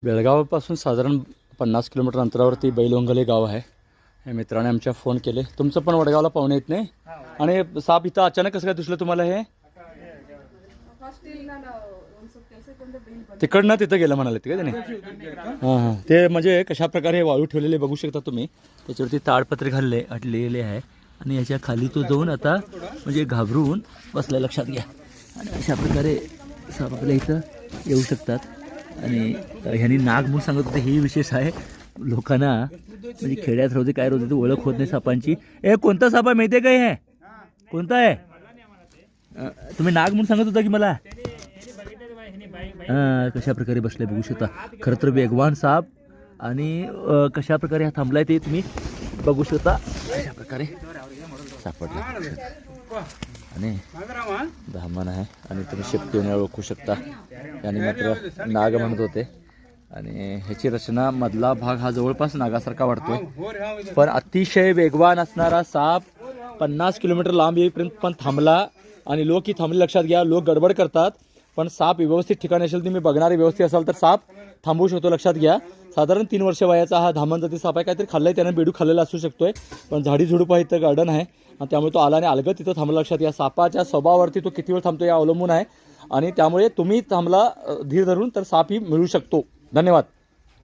बेळगावपासून साधारण 50 किलोमीटर अंतरावरती बैलवंगले गाव आहे. हे मित्राने आमच्या फोन केले. तुमचं पण वडगावला पाहुणे येत नाही आणि साप इथं अचानक कसं काय दिसलं तुम्हाला? हे तिकडनं तिथं गेलं म्हणाले का त्याने? हां हां, ते म्हणजे कशा प्रकारे वाळू ठेवलेले बघू शकता तुम्ही. त्याच्यावरती ताडपत्री अटलेले आहे आणि याच्या खाली तो जाऊन आता म्हणजे घाबरून बसला, लक्षात घ्या. आणि अशा प्रकारे साप आपल्या इथं येऊ शकतात. आणि ह्यांनी नाग म्हणून सांगत होते, हे विशेष आहे. लोकांना म्हणजे खेड्यात रोजे काय रोजे ओळख होत नाही सापांची. कोणता साप आहे माहिती आहे काय? हे कोणता आहे? तुम्ही नाग म्हणून सांगत होता की मला. कशा प्रकारे बसले बघू शकता. खरं तर वेगवान साप आणि कशा प्रकारे हा थांबलाय ते तुम्ही बघू शकता. अशा प्रकारे सापडला आणि धामण आहे आणि तुम्ही शेपटीने ओळखू शकता. याने मात्र नाग म्हणत होते आणि ह्याची रचना मधला भाग हा जवळपास नागासारखा वाटतोय, पण अतिशय वेगवान असणारा साप 50 किलोमीटर लांब येईपर्यंत पण थांबला. आणि लोक ही थांबले, लक्षात घ्या. लोक गडबड करतात, पण साप व्यवस्थित ठिकाणी असेल, तुम्ही बघणारे व्यवस्थित असाल तर साप थांबवू शकतो, लक्षात घ्या. साधारण 3 वर्ष वयाचा हा धामण जाती साप आहे. काहीतरी खाल्लंय त्यानं, बेडू खाल्लेला असू शकतोय, पण झाडी झुडूप आहे, इथं गार्डन आहे आणि त्यामुळे तो आला आणि अलगत तिथं थांबला. लक्षात घ्या, सापाच्या स्वभावावरती तो किती वेळ थांबतो या अवलंबून आहे आणि त्यामुळे तुम्ही थांबला धीर धरून तर साप ही मिळू शकतो. धन्यवाद.